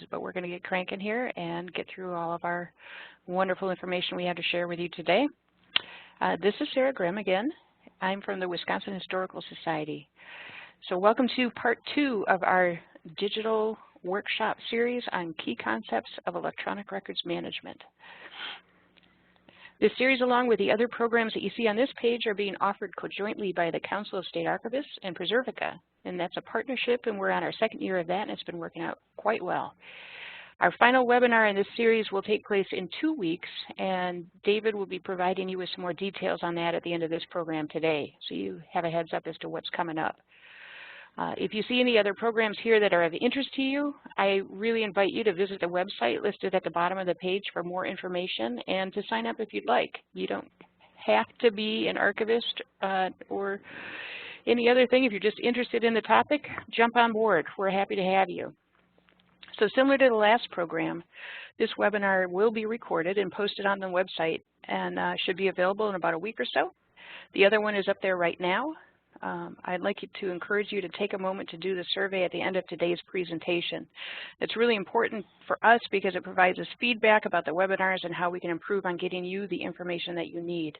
but we're going to get cranking here and get through all of our wonderful information we have to share with you today. This is Sarah Grimm again. I'm from the Wisconsin Historical Society. So welcome to part 2 of our digital workshop series on key concepts of electronic records management. This series, along with the other programs that you see on this page, are being offered conjointly by the Council of State Archivists and Preservica, and that's a partnership, and we're on our 2nd year of that, and it's been working out quite well. Our final webinar in this series will take place in 2 weeks, and David will be providing you with some more details on that at the end of this program today, so you have a heads up as to what's coming up. If you see any other programs here that are of interest to you, I really invite you to visit the website listed at the bottom of the page for more information and to sign up if you'd like. You don't have to be an archivist or any other thing. If you're just interested in the topic, jump on board. We're happy to have you. So similar to the last program, this webinar will be recorded and posted on the website and should be available in about a week or so. The other one is up there right now. I'd like to encourage you to take a moment to do the survey at the end of today's presentation. It's really important for us because it provides us feedback about the webinars and how we can improve on getting you the information that you need.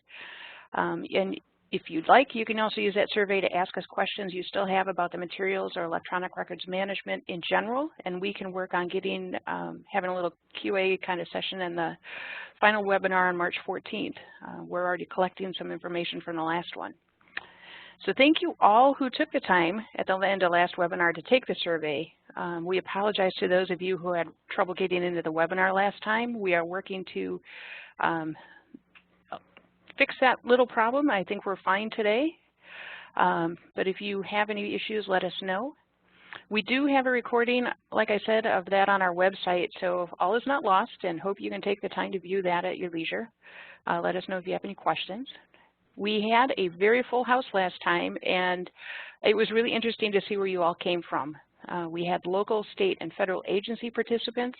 And if you'd like, you can also use that survey to ask us questions you still have about the materials or electronic records management in general, and we can work on getting, having a little QA kind of session in the final webinar on March 14th. We're already collecting some information from the last one. So thank you all who took the time at the end of last webinar to take the survey. We apologize to those of you who had trouble getting into the webinar last time. We are working to fix that little problem. I think we're fine today. But if you have any issues, let us know. We do have a recording, like I said, of that on our website, so all is not lost, and hope you can take the time to view that at your leisure. Let us know if you have any questions. We had a very full house last time, and it was really interesting to see where you all came from. We had local, state, and federal agency participants.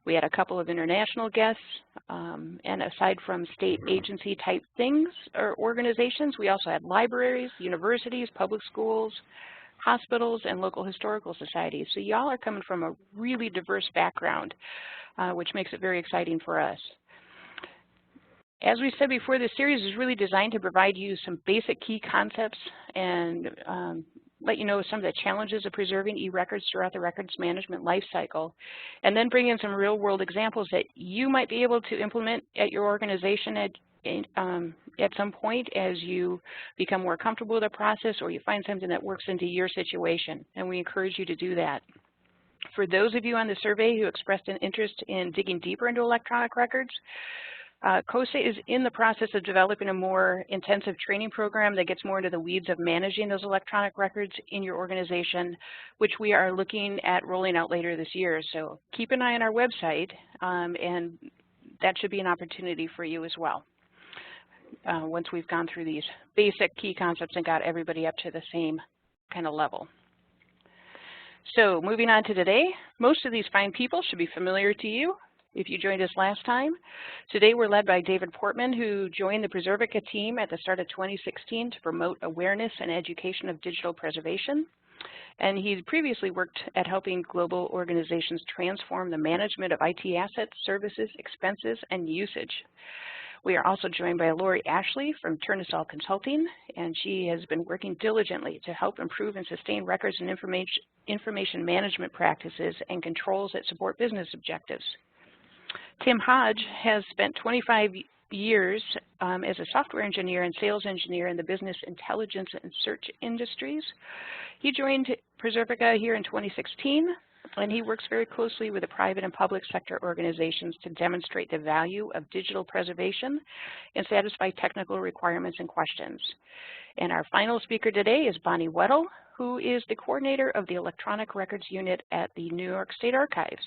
We had a couple of international guests, and aside from state agency type things or organizations, we also had libraries, universities, public schools, hospitals, and local historical societies. So y'all are coming from a really diverse background, which makes it very exciting for us. As we said before, this series is really designed to provide you some basic key concepts and let you know some of the challenges of preserving e-records throughout the records management lifecycle, and then bring in some real-world examples that you might be able to implement at your organization at some point as you become more comfortable with the process or you find something that works into your situation, and we encourage you to do that. For those of you on the survey who expressed an interest in digging deeper into electronic records, CoSA is in the process of developing a more intensive training program that gets more into the weeds of managing those electronic records in your organization, which we are looking at rolling out later this year. So keep an eye on our website, and that should be an opportunity for you as well, once we've gone through these basic key concepts and got everybody up to the same kind of level. So moving on to today, most of these fine people should be familiar to you if you joined us last time. Today we're led by David Portman, who joined the Preservica team at the start of 2016 to promote awareness and education of digital preservation. And he previously worked at helping global organizations transform the management of IT assets, services, expenses, and usage. We are also joined by Lori Ashley from Turnesol Consulting, and she has been working diligently to help improve and sustain records and information management practices and controls that support business objectives. Tim Hodge has spent 25 years as a software engineer and sales engineer in the business intelligence and search industries. He joined Preservica here in 2016, and he works very closely with the private and public sector organizations to demonstrate the value of digital preservation and satisfy technical requirements and questions. And our final speaker today is Bonnie Weddle, who is the coordinator of the Electronic Records Unit at the New York State Archives.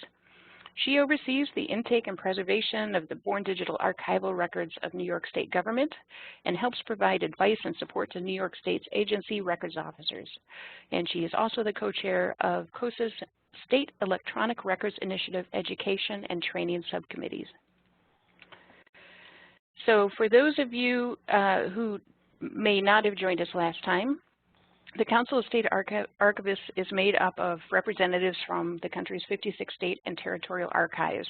She oversees the intake and preservation of the Born Digital archival records of New York State government and helps provide advice and support to New York State's agency records officers. And she is also the co-chair of CoSA's State Electronic Records Initiative Education and Training Subcommittees. So for those of you who may not have joined us last time, The Council of State Archivists is made up of representatives from the country's 56 state and territorial archives.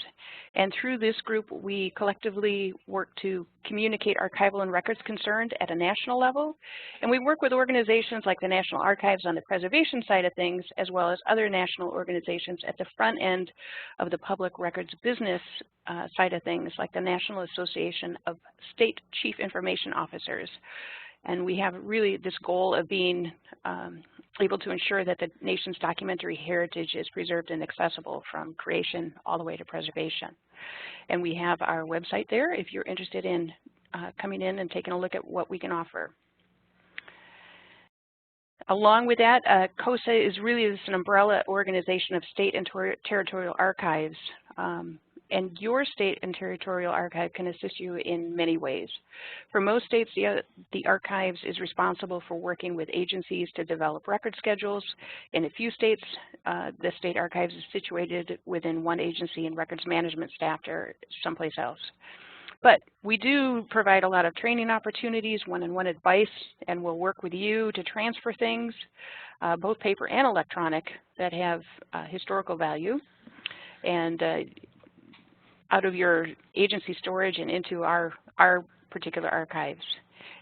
And through this group, we collectively work to communicate archival and records concerns at a national level. And we work with organizations like the National Archives on the preservation side of things, as well as other national organizations at the front end of the public records business side of things, like the National Association of State Chief Information Officers. And we have really this goal of being able to ensure that the nation's documentary heritage is preserved and accessible from creation all the way to preservation. And we have our website there if you're interested in coming in and taking a look at what we can offer. Along with that, CoSA is really an umbrella organization of state and territorial archives. And your state and territorial archive can assist you in many ways. For most states, the archives is responsible for working with agencies to develop record schedules. In a few states, the state archives is situated within one agency and records management staff are someplace else. But we do provide a lot of training opportunities, one-on-one advice, and we'll work with you to transfer things, both paper and electronic, that have historical value, and out of your agency storage and into our particular archives.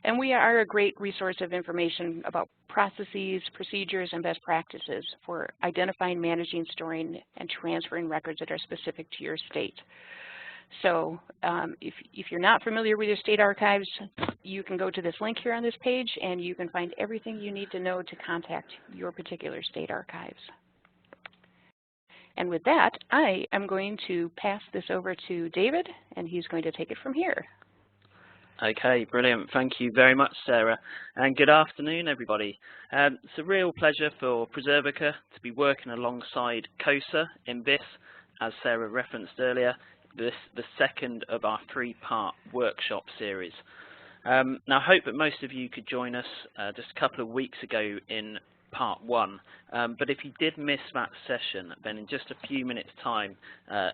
And we are a great resource of information about processes, procedures, and best practices for identifying, managing, storing, and transferring records that are specific to your state. So if you're not familiar with your state archives, you can go to this link here on this page, and you can find everything you need to know to contact your particular state archives. And with that, I am going to pass this over to David, and he's going to take it from here. Okay, brilliant. Thank you very much, Sarah. And good afternoon, everybody. It's a real pleasure for Preservica to be working alongside CoSA in this, as Sarah referenced earlier, the second of our three-part workshop series. Now, I hope that most of you could join us just a couple of weeks ago in part one, but if you did miss that session, then in just a few minutes time,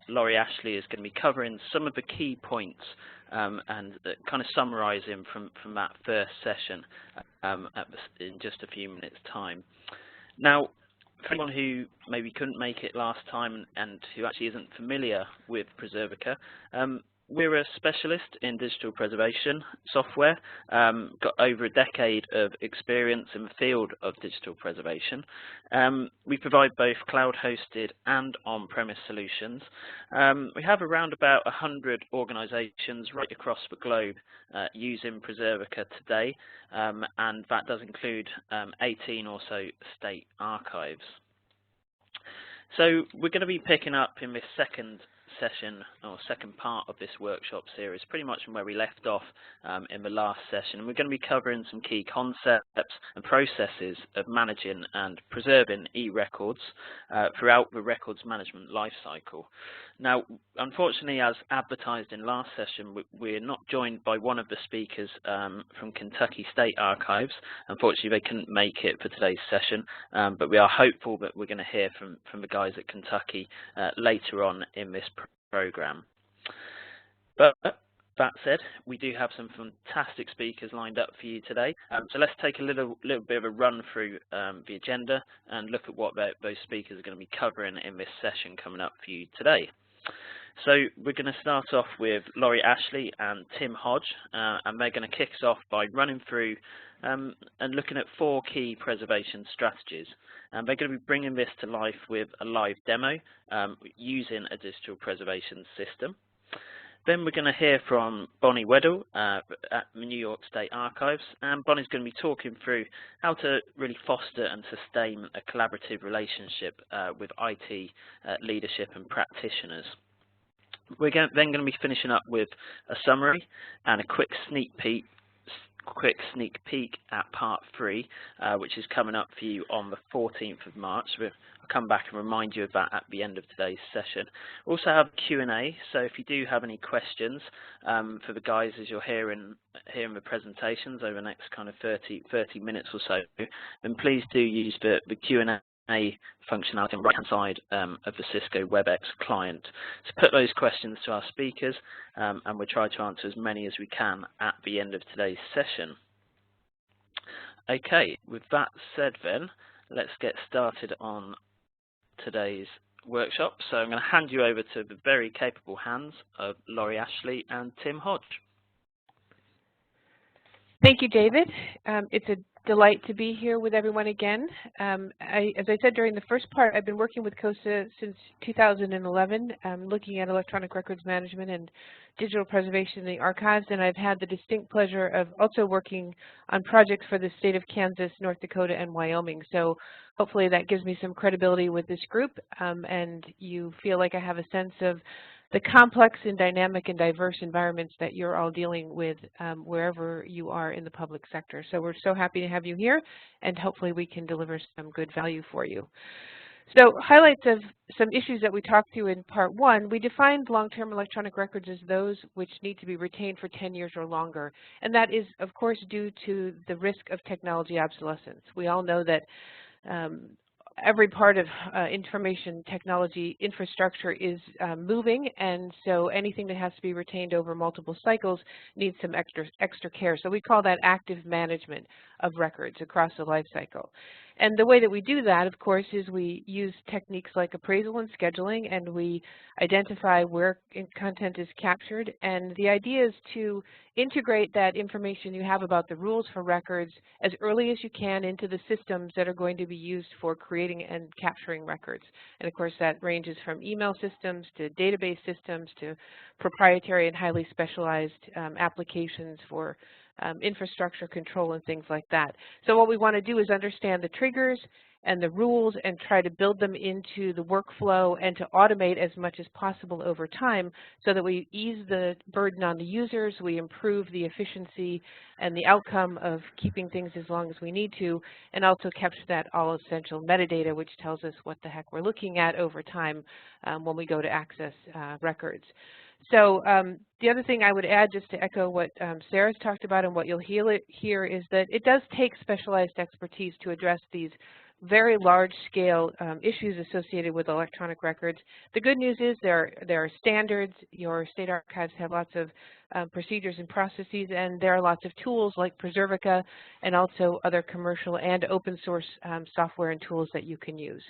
Laurie Ashley is going to be covering some of the key points and kind of summarising from that first session in just a few minutes time. Now, for anyone who maybe couldn't make it last time and who actually isn't familiar with Preservica, we're a specialist in digital preservation software, got over a decade of experience in the field of digital preservation. We provide both cloud-hosted and on-premise solutions. We have around about 100 organisations right across the globe using Preservica today, and that does include 18 or so state archives. So we're going to be picking up in this second session or second part of this workshop series pretty much from where we left off in the last session, and we're going to be covering some key concepts and processes of managing and preserving e-records throughout the records management lifecycle. Now, unfortunately, as advertised in last session, we're not joined by one of the speakers from Kentucky State Archives. Unfortunately, they couldn't make it for today's session, but we are hopeful that we're going to hear from the guys at Kentucky later on in this program. But that said, we do have some fantastic speakers lined up for you today. So let's take a little bit of a run through the agenda and look at what those speakers are going to be covering in this session coming up for you today. So we're going to start off with Laurie Ashley and Tim Hodge, and they're going to kick us off by running through and looking at 4 key preservation strategies. And they're going to be bringing this to life with a live demo using a digital preservation system. Then we're going to hear from Bonnie Weddle at the New York State Archives, and Bonnie's going to be talking through how to really foster and sustain a collaborative relationship with IT leadership and practitioners. We're then going to be finishing up with a summary and a quick sneak peek at part 3, which is coming up for you on the 14th of March. I'll come back and remind you of that at the end of today's session. We also have Q&A, so if you do have any questions for the guys as you're hearing the presentations over the next kind of 30 minutes or so, then please do use the Q&A functionality on the right-hand side of the Cisco WebEx client. So put those questions to our speakers, and we'll try to answer as many as we can at the end of today's session. Okay, with that said then, let's get started on today's workshop. So I'm going to hand you over to the very capable hands of Laurie Ashley and Tim Hodge. Thank you, David. It's a delight to be here with everyone again. As I said during the first part, I've been working with CoSA since 2011, looking at electronic records management and digital preservation in the archives, and I've had the distinct pleasure of also working on projects for the state of Kansas, North Dakota, and Wyoming. So hopefully that gives me some credibility with this group, and you feel like I have a sense of the complex and dynamic and diverse environments that you're all dealing with wherever you are in the public sector. So we're so happy to have you here, and hopefully we can deliver some good value for you. So highlights of some issues that we talked through in part one, we defined long-term electronic records as those which need to be retained for 10 years or longer. And that is, of course, due to the risk of technology obsolescence. We all know that every part of information technology infrastructure is moving, and so anything that has to be retained over multiple cycles needs some extra care. So we call that active management of records across the life cycle. And the way that we do that, of course, is we use techniques like appraisal and scheduling, and we identify where content is captured. And the idea is to integrate that information you have about the rules for records as early as you can into the systems that are going to be used for creating and capturing records. And of course, that ranges from email systems to database systems to proprietary and highly specialized applications for infrastructure control and things like that. So what we want to do is understand the triggers and the rules and try to build them into the workflow and to automate as much as possible over time so that we ease the burden on the users, we improve the efficiency and the outcome of keeping things as long as we need to, and also capture that all essential metadata, which tells us what the heck we're looking at over time when we go to access records. So the other thing I would add, just to echo what Sarah's talked about and what you'll hear is that it does take specialized expertise to address these very large-scale issues associated with electronic records. The good news is there are standards. Your state archives have lots of procedures and processes, and there are lots of tools like Preservica and also other commercial and open source software and tools that you can use.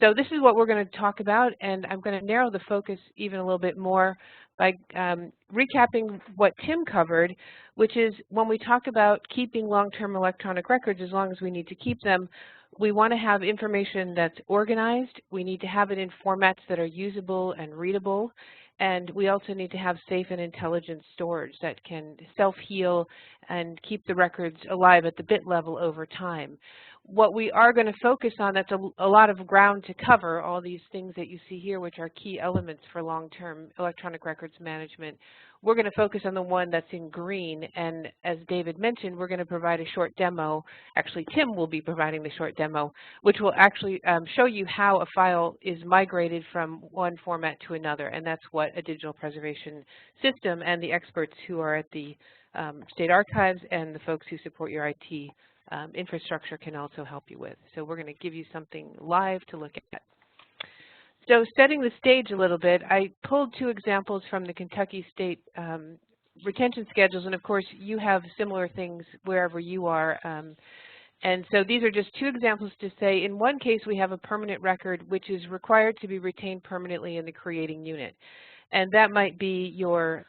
So this is what we're going to talk about, and I'm going to narrow the focus even a little bit more by recapping what Tim covered, which is when we talk about keeping long-term electronic records as long as we need to keep them, we want to have information that's organized. We need to have it in formats that are usable and readable. And we also need to have safe and intelligent storage that can self-heal and keep the records alive at the bit level over time. What we are going to focus on, that's a lot of ground to cover, all these things that you see here, which are key elements for long-term electronic records management. We're going to focus on the one that's in green, and as David mentioned, we're going to provide a short demo. Actually, Tim will be providing the short demo, which will actually show you how a file is migrated from one format to another, and that's what a digital preservation system and the experts who are at the state archives and the folks who support your IT infrastructure can also help you with. So we're going to give you something live to look at. So setting the stage a little bit, I pulled two examples from the Kentucky State retention schedules, and of course you have similar things wherever you are. And so these are just two examples to say, in one case we have a permanent record which is required to be retained permanently in the creating unit. And that might be your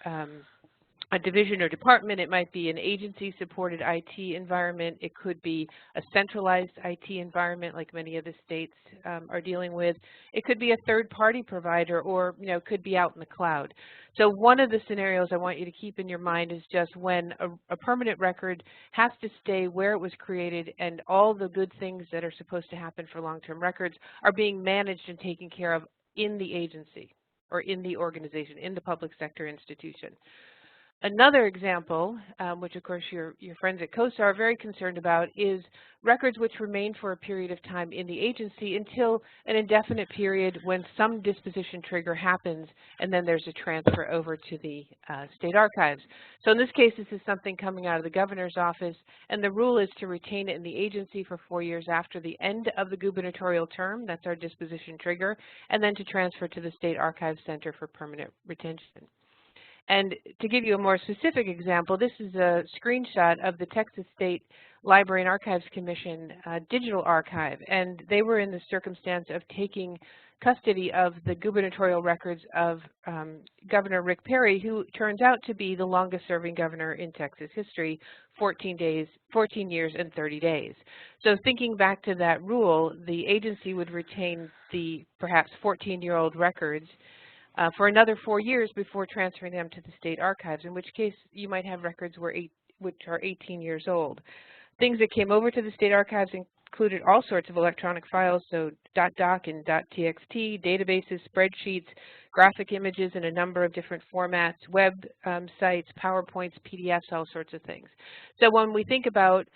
a division or department, it might be an agency-supported IT environment, it could be a centralized IT environment like many of the states are dealing with, it could be a third-party provider, or it could be out in the cloud. So one of the scenarios I want you to keep in your mind is just when a permanent record has to stay where it was created and all the good things that are supposed to happen for long-term records are being managed and taken care of in the agency or in the organization, in the public sector institution. Another example, which of course your friends at CoSA are very concerned about, is records which remain for a period of time in the agency until an indefinite period when some disposition trigger happens, and then there's a transfer over to the state archives. So in this case, this is something coming out of the governor's office, and the rule is to retain it in the agency for 4 years after the end of the gubernatorial term, that's our disposition trigger, and then to transfer to the State Archives Center for permanent retention. And to give you a more specific example, this is a screenshot of the Texas State Library and Archives Commission digital archive, and they were in the circumstance of taking custody of the gubernatorial records of Governor Rick Perry, who turns out to be the longest-serving governor in Texas history, 14 years and 30 days. So thinking back to that rule, the agency would retain the perhaps 14-year-old records for another 4 years before transferring them to the state archives, in which case you might have records which are 18 years old. Things that came over to the state archives included all sorts of electronic files, so .doc and .txt, databases, spreadsheets, graphic images in a number of different formats, web sites, PowerPoints, PDFs, all sorts of things. So when we think about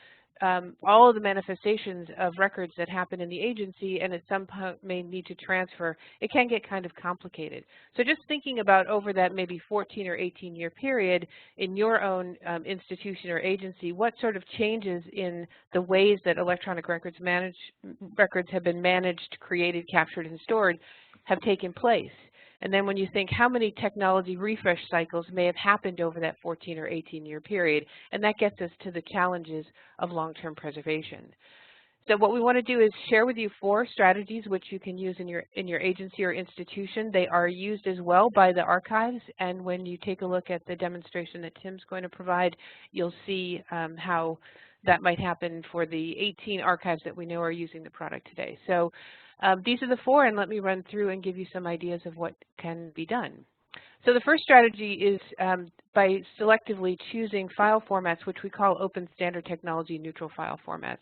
all of the manifestations of records that happen in the agency and at some point may need to transfer, it can get kind of complicated. So just thinking about over that maybe 14 or 18-year period in your own institution or agency, what sort of changes in the ways that electronic records have been managed, created, captured, and stored have taken place. And then when you think how many technology refresh cycles may have happened over that 14 or 18-year period, and that gets us to the challenges of long-term preservation. So what we want to do is share with you 4 strategies which you can use in your agency or institution. They are used as well by the archives, and when you take a look at the demonstration that Tim's going to provide, you'll see how that might happen for the 18 archives that we know are using the product today. So these are the 4, and let me run through and give you some ideas of what can be done. So the first strategy is by selectively choosing file formats, which we call open standard technology neutral file formats.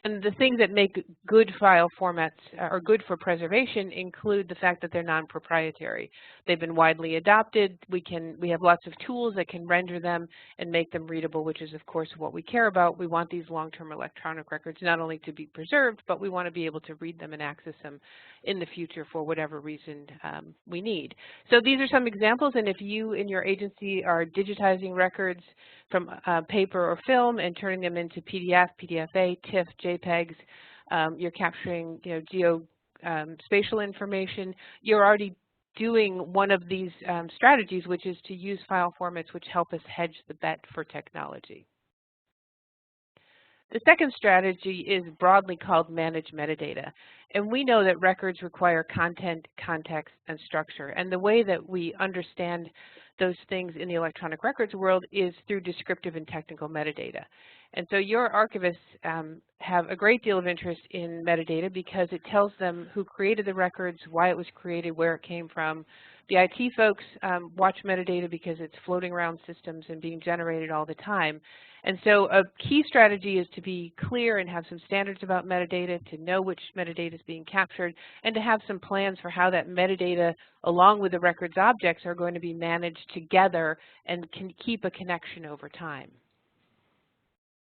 And the things that make good file formats or good for preservation include the fact that they're non-proprietary. They've been widely adopted. We have lots of tools that can render them and make them readable, which is of course what we care about. We want these long-term electronic records not only to be preserved, but we want to be able to read them and access them in the future for whatever reason we need. So these are some examples, and if you in your agency are digitizing records from paper or film and turning them into PDF, PDFA, TIFF, JPEGs, you're capturing geospatial information, you're already doing one of these strategies, which is to use file formats which help us hedge the bet for technology. The second strategy is broadly called manage metadata. And we know that records require content, context, and structure. And the way that we understand those things in the electronic records world is through descriptive and technical metadata. And so your archivists have a great deal of interest in metadata because it tells them who created the records, why it was created, where it came from. The IT folks watch metadata because it's floating around systems and being generated all the time. And so a key strategy is to be clear and have some standards about metadata, to know which metadata is being captured, and to have some plans for how that metadata, along with the records objects, are going to be managed together and can keep a connection over time.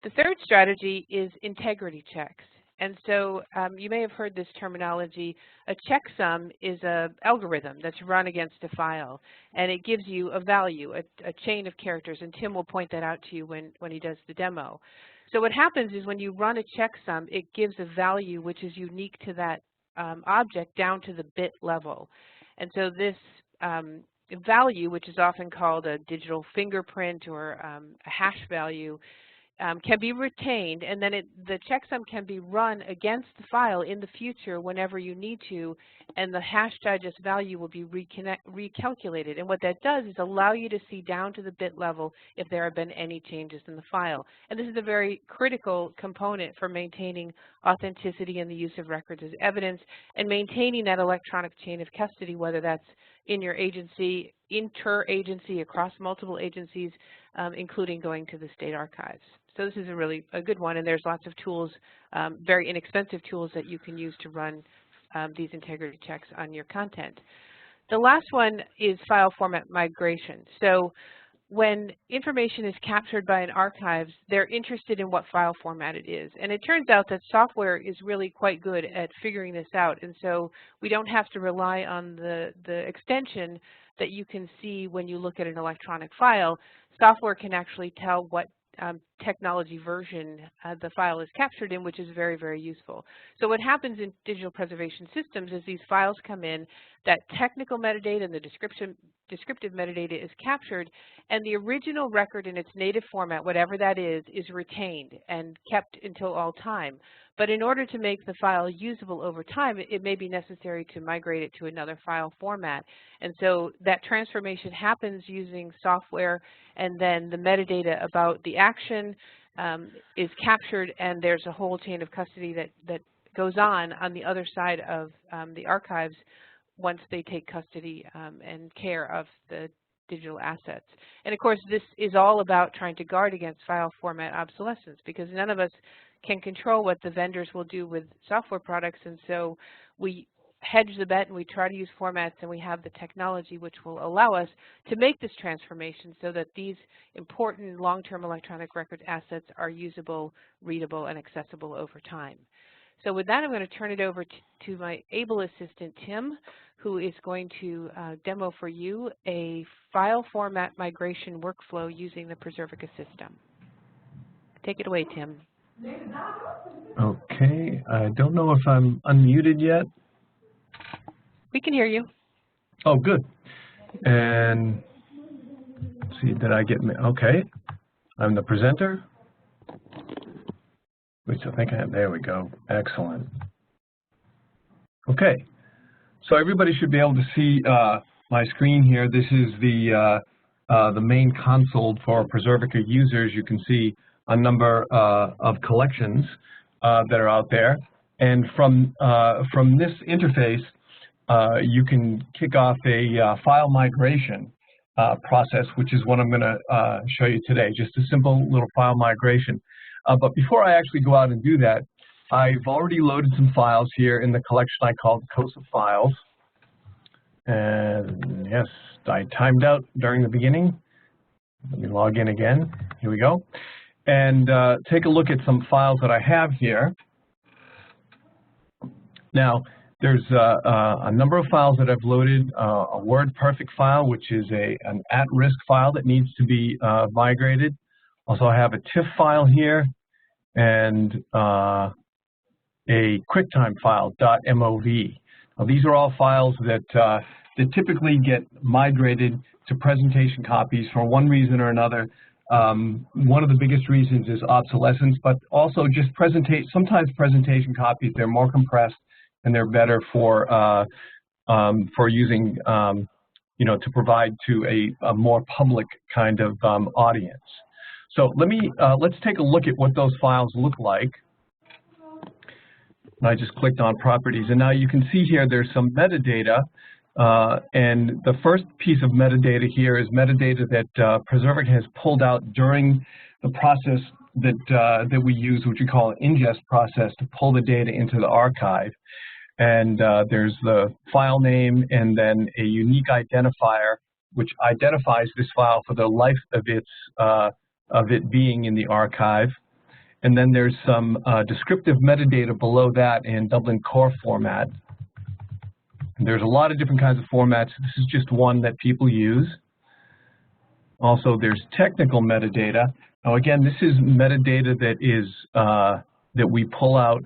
The third strategy is integrity checks. And so you may have heard this terminology. A checksum is an algorithm that's run against a file, and it gives you a value, a chain of characters, and Tim will point that out to you when he does the demo. So what happens is when you run a checksum, it gives a value which is unique to that object down to the bit level. And so this value, which is often called a digital fingerprint or a hash value, can be retained, and then the checksum can be run against the file in the future whenever you need to, and the hash digest value will be recalculated. And what that does is allow you to see down to the bit level if there have been any changes in the file. And this is a very critical component for maintaining authenticity and the use of records as evidence, and maintaining that electronic chain of custody, whether that's in your agency, inter-agency, across multiple agencies, including going to the state archives. So this is a really good one, and there's lots of tools, very inexpensive tools that you can use to run these integrity checks on your content. The last one is file format migration. So when information is captured by an archives, they're interested in what file format it is. And it turns out that software is really quite good at figuring this out. And so we don't have to rely on the extension that you can see when you look at an electronic file. Software can actually tell what technology version the file is captured in, which is very, very useful. So what happens in digital preservation systems is these files come in, that technical metadata and the descriptive metadata is captured, and the original record in its native format, whatever that is retained and kept until all time. But in order to make the file usable over time, it may be necessary to migrate it to another file format. And so that transformation happens using software, and then the metadata about the action is captured, and there's a whole chain of custody that goes on the other side of the archives once they take custody and care of the digital assets. And of course, this is all about trying to guard against file format obsolescence, because none of us can control what the vendors will do with software products, and so we hedge the bet and we try to use formats, and we have the technology which will allow us to make this transformation so that these important long-term electronic record assets are usable, readable, and accessible over time. So with that, I'm going to turn it over to my able assistant, Tim, who is going to demo for you a file format migration workflow using the Preservica system. Take it away, Tim. Okay, I don't know if I'm unmuted yet. We can hear you. Oh, good. And let's see, did I get me? Okay, I'm the presenter. Which I think I have, there we go. Excellent. Okay, so everybody should be able to see my screen here. This is the main console for Preservica users. You can see a number of collections that are out there, and from this interface, you can kick off a file migration process, which is what I'm going to show you today. Just a simple little file migration. But before I actually go out and do that, I've already loaded some files here in the collection I called CoSA files. And yes, I timed out during the beginning. Let me log in again. Here we go. And take a look at some files that I have here. Now, there's a number of files that I've loaded. A WordPerfect file, which is an at-risk file that needs to be migrated. Also, I have a TIFF file here and a QuickTime file, .mov. Now, these are all files that typically get migrated to presentation copies for one reason or another. One of the biggest reasons is obsolescence, but also just sometimes presentation copies, they're more compressed and they're better for using, to provide to a more public kind of audience. So let's take a look at what those files look like. I just clicked on properties, and now you can see here there's some metadata, and the first piece of metadata here is metadata that Preservica has pulled out during the process that we use, which we call an ingest process, to pull the data into the archive. And there's the file name and then a unique identifier which identifies this file for the life of it being in the archive. And then there's some descriptive metadata below that in Dublin Core format. And there's a lot of different kinds of formats. This is just one that people use. Also, there's technical metadata. Now, again, this is metadata that is that we pull out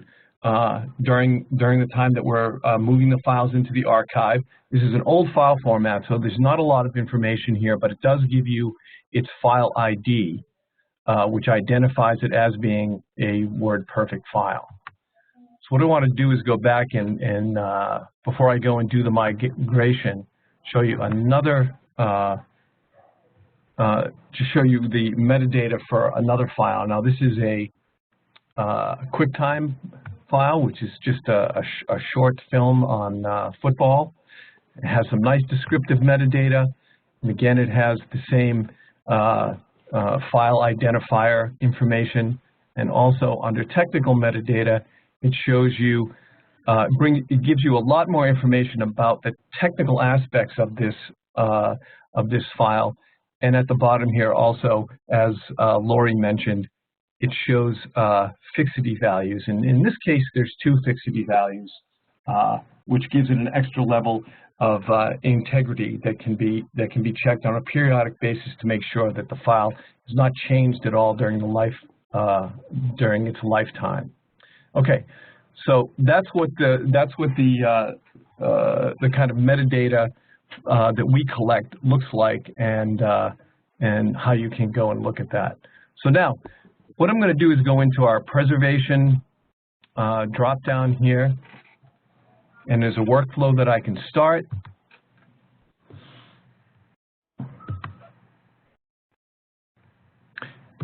during the time that we're moving the files into the archive. This is an old file format, so there's not a lot of information here, but it does give you its file ID, which identifies it as being a WordPerfect file. So what I want to do is go back and before I go and do the migration, show you another, to show you the metadata for another file. Now this is a QuickTime file, which is just a short film on football. It has some nice descriptive metadata, and again it has the same file identifier information, and also under technical metadata it shows you, it gives you a lot more information about the technical aspects of this file. And at the bottom here also, as Lori mentioned, it shows fixity values. And in this case, there's two fixity values, which gives it an extra level integrity that can be checked on a periodic basis to make sure that the file is not changed at all during during its lifetime. Okay, so that's what the kind of metadata that we collect looks like, and how you can go and look at that. So now, what I'm going to do is go into our preservation drop down here, and there's a workflow that I can start.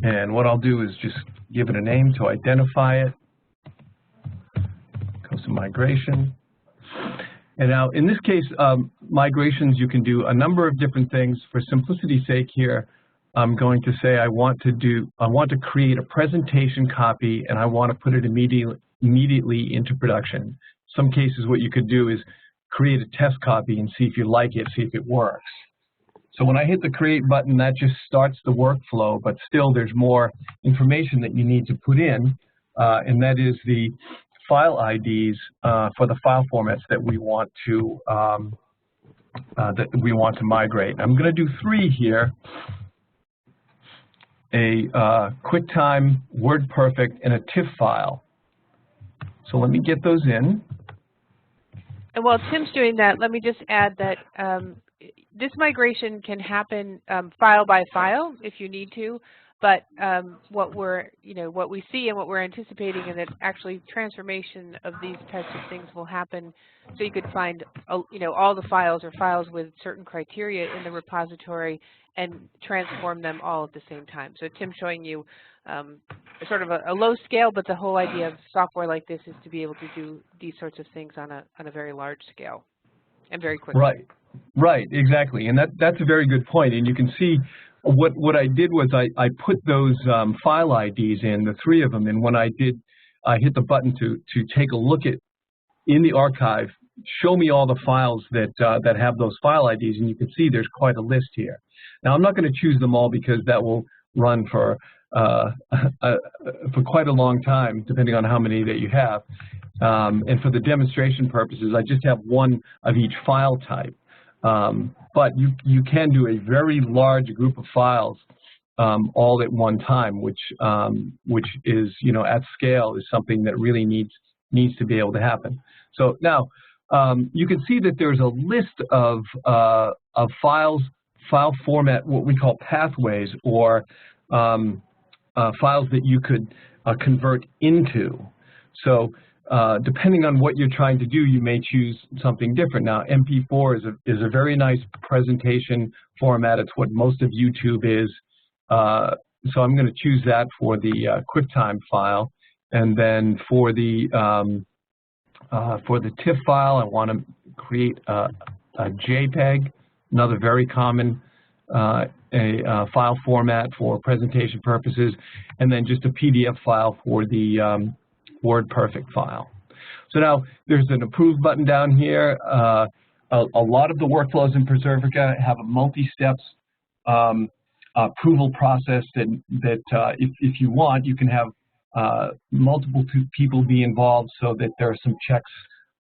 And what I'll do is just give it a name to identify it. CoSA migration. And now, in this case, migrations, you can do a number of different things. For simplicity's sake here, I'm going to say I want to create a presentation copy, and I want to put it immediately into production. Some cases, what you could do is create a test copy and see if you like it, see if it works. So when I hit the create button, that just starts the workflow, but still there's more information that you need to put in, and that is the file IDs for the file formats that we want to migrate. I'm going to do 3 here: a QuickTime, WordPerfect, and a TIFF file. So let me get those in. And while Tim's doing that, let me just add that this migration can happen file by file if you need to, but what we see and what we're anticipating is that actually transformation of these types of things will happen. So you could find all the files or files with certain criteria in the repository and transform them all at the same time. So Tim's showing you sort of a low scale, but the whole idea of software like this is to be able to do these sorts of things on a very large scale and very quickly. Right, exactly, and that's a very good point. And you can see what I did was I put those file IDs in, the 3 of them, and when I hit the button to take a look at in the archive, show me all the files that have those file IDs, and you can see there's quite a list here. Now I'm not going to choose them all because that will run for quite a long time, depending on how many that you have. And for the demonstration purposes, I just have 1 of each file type. But you can do a very large group of files all at one time, which is, at scale, is something that really needs to be able to happen. So now you can see that there's a list of file format, what we call pathways, or files that you could convert into. So depending on what you're trying to do, you may choose something different. Now, MP4 is a very nice presentation format. It's what most of YouTube is. So I'm going to choose that for the QuickTime file. And then for the TIFF file, I want to create a JPEG, another very common file format for presentation purposes, and then just a PDF file for the WordPerfect file. So now there's an approve button down here. A lot of the workflows in Preservica have a multi-steps approval process that if you want, you can have multiple people be involved so that there are some checks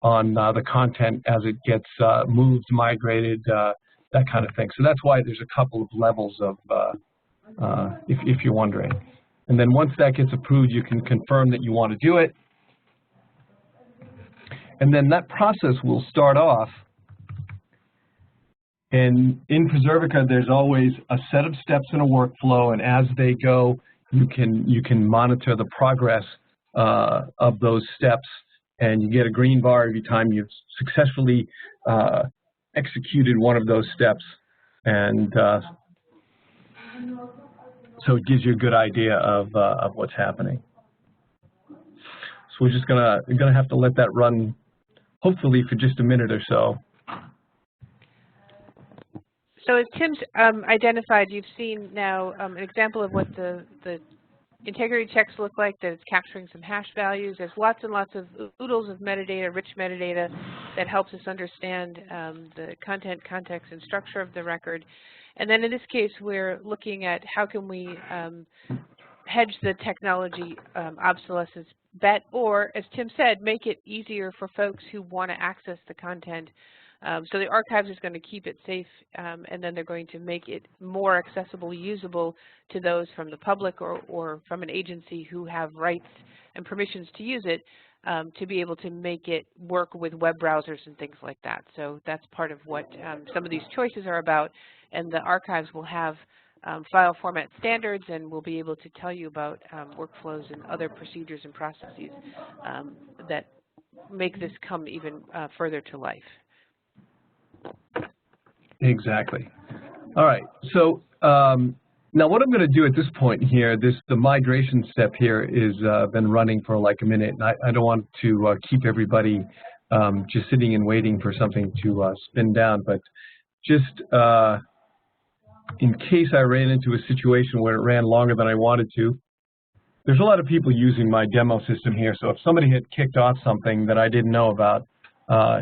on the content as it gets moved, migrated, that kind of thing. So that's why there's a couple of levels of, if you're wondering. And then once that gets approved, you can confirm that you want to do it. And then that process will start off. And in Preservica, there's always a set of steps in a workflow, and as they go, you can monitor the progress of those steps, and you get a green bar every time you've successfully executed one of those steps, and so it gives you a good idea of what's happening. So we're just gonna have to let that run, hopefully for just a minute or so. So as Tim's identified, you've seen now an example of what the integrity checks look like, that it's capturing some hash values. There's lots and lots of oodles of metadata, rich metadata, that helps us understand the content, context, and structure of the record. And then in this case, we're looking at how can we hedge the technology obsolescence bet, or, as Tim said, make it easier for folks who want to access the content So the archives is going to keep it safe, and then they're going to make it more accessible, usable to those from the public or from an agency who have rights and permissions to use it, to be able to make it work with web browsers and things like that. So that's part of what some of these choices are about, and the archives will have file format standards, and we'll be able to tell you about workflows and other procedures and processes that make this come even further to life. Exactly. All right. So now what I'm going to do at this point here, the migration step here is been running for like a minute, and I don't want to keep everybody just sitting and waiting for something to spin down, but just in case I ran into a situation where it ran longer than I wanted to, there's a lot of people using my demo system here, so if somebody had kicked off something that I didn't know about,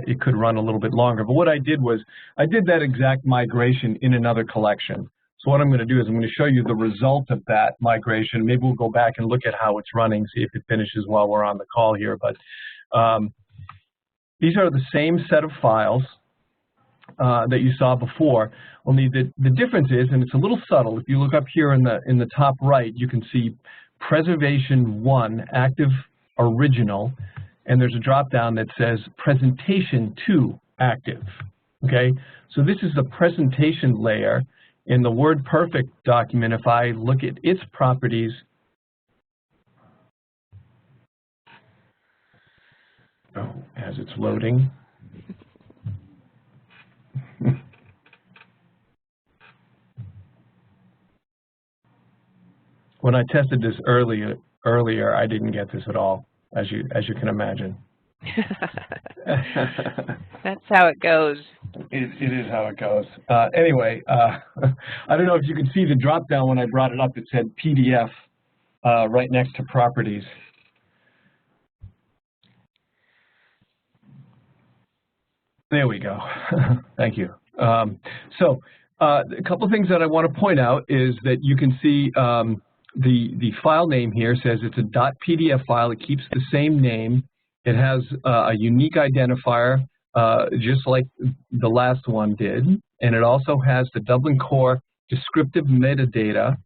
it could run a little bit longer. But what I did was, I did that exact migration in another collection. So what I'm going to do is I'm going to show you the result of that migration. Maybe we'll go back and look at how it's running, see if it finishes while we're on the call here. But these are the same set of files that you saw before. Only the difference is, and it's a little subtle, if you look up here in the top right, you can see Preservation 1, Active Original, and there's a drop-down that says Presentation 2, Active. Okay, so this is the presentation layer. In the WordPerfect document, if I look at its properties, as it's loading. When I tested this earlier, I didn't get this at all, as you can imagine. That's how it goes. It is how it goes. Anyway, I don't know if you can see the drop down when I brought it up. It said PDF right next to properties. There we go. Thank you. So a couple of things that I want to point out is that you can see the file name here says it's a .pdf file. It keeps the same name. It has a unique identifier, just like the last one did, and it also has the Dublin Core descriptive metadata,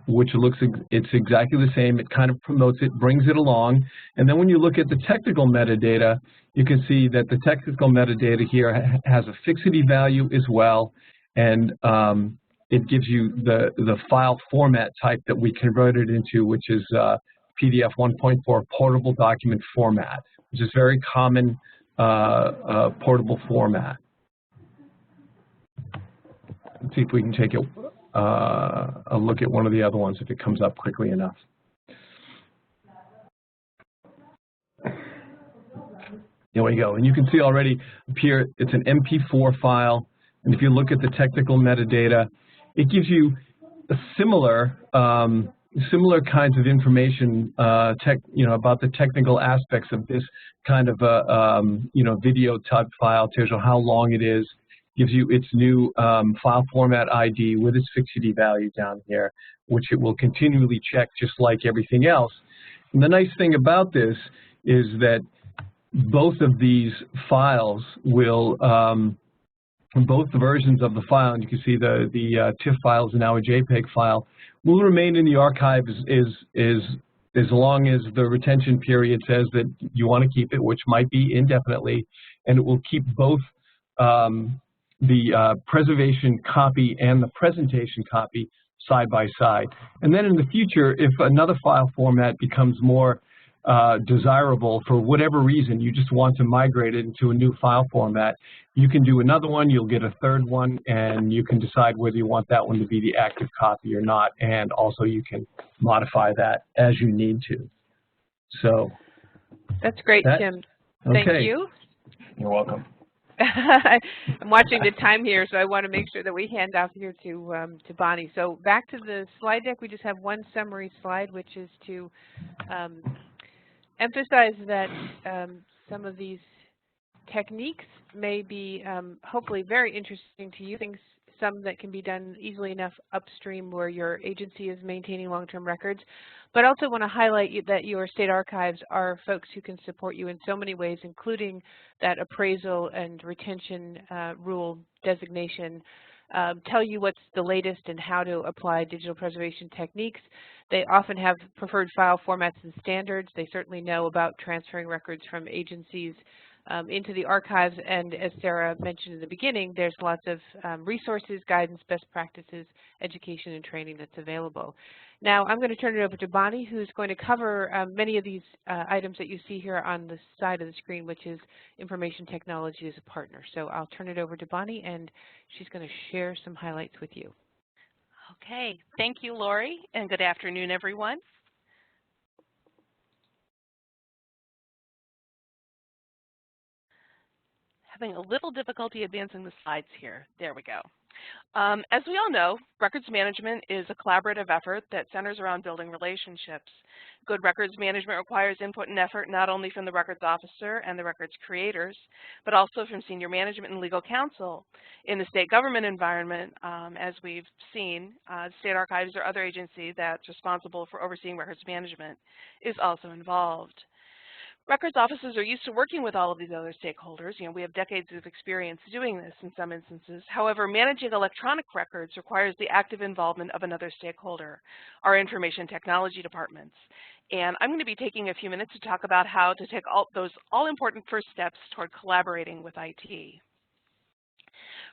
which it's exactly the same. It kind of promotes it, brings it along, and then when you look at the technical metadata, you can see that the technical metadata here has a fixity value as well, and it gives you the file format type that we converted into, which is PDF 1.4 portable document format, which is very common portable format. Let's see if we can take a look at one of the other ones if it comes up quickly enough. There we go. And you can see already up here it's an MP4 file. And if you look at the technical metadata, it gives you a similar kinds of information about the technical aspects of this kind of video type file. Tells you how long it is. Gives you its new file format ID with its fixity value down here, which it will continually check just like everything else. And the nice thing about this is that both of these files will, both versions of the file, and you can see the TIFF file is now a JPEG file, will remain in the archive as long as the retention period says that you want to keep it, which might be indefinitely, and it will keep both the preservation copy and the presentation copy side by side. And then in the future, if another file format becomes more desirable for whatever reason, you just want to migrate it into a new file format, you can do another one, you'll get a third one, and you can decide whether you want that one to be the active copy or not, and also you can modify that as you need to. So that's great, Tim. Okay. Thank you. You're welcome. I'm watching the time here, so I want to make sure that we hand off here to Bonnie. So back to the slide deck, we just have one summary slide, which is to emphasize that some of these techniques may be hopefully very interesting to you. some that can be done easily enough upstream where your agency is maintaining long-term records. But I also want to highlight that your state archives are folks who can support you in so many ways, including that appraisal and retention rule designation, tell you what's the latest and how to apply digital preservation techniques. They often have preferred file formats and standards. They certainly know about transferring records from agencies into the archives, and as Sarah mentioned in the beginning, there's lots of resources, guidance, best practices, education, and training that's available. Now I'm going to turn it over to Bonnie, who's going to cover many of these items that you see here on the side of the screen, which is information technology as a partner. So I'll turn it over to Bonnie, and she's going to share some highlights with you. Okay, thank you, Lori, and good afternoon, everyone. Having a little difficulty advancing the slides here. There we go. As we all know, records management is a collaborative effort that centers around building relationships. Good records management requires input and effort not only from the records officer and the records creators, but also from senior management and legal counsel. In the state government environment, as we've seen, state archives or other agency that's responsible for overseeing records management is also involved. Records officers are used to working with all of these other stakeholders. You know, we have decades of experience doing this in some instances. However, managing electronic records requires the active involvement of another stakeholder, our information technology departments. And I'm going to be taking a few minutes to talk about how to take those all-important first steps toward collaborating with IT.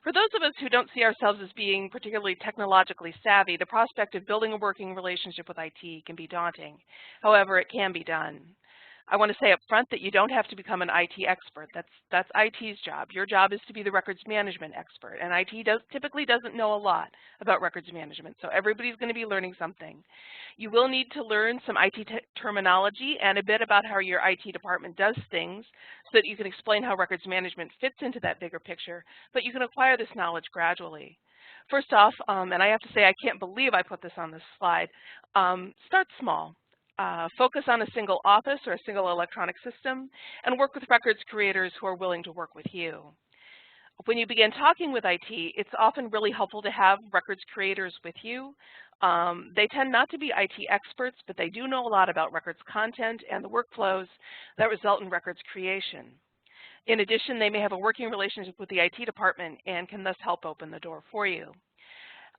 For those of us who don't see ourselves as being particularly technologically savvy, the prospect of building a working relationship with IT can be daunting. However, it can be done. I want to say up front that you don't have to become an IT expert. That's IT's job. Your job is to be the records management expert, and IT typically doesn't know a lot about records management, so everybody's going to be learning something. You will need to learn some IT terminology and a bit about how your IT department does things so that you can explain how records management fits into that bigger picture, but you can acquire this knowledge gradually. First off, and I have to say I can't believe I put this on this slide, start small. Focus on a single office or a single electronic system, and work with records creators who are willing to work with you. When you begin talking with IT, it's often really helpful to have records creators with you. They tend not to be IT experts, but they do know a lot about records content and the workflows that result in records creation. In addition, they may have a working relationship with the IT department and can thus help open the door for you.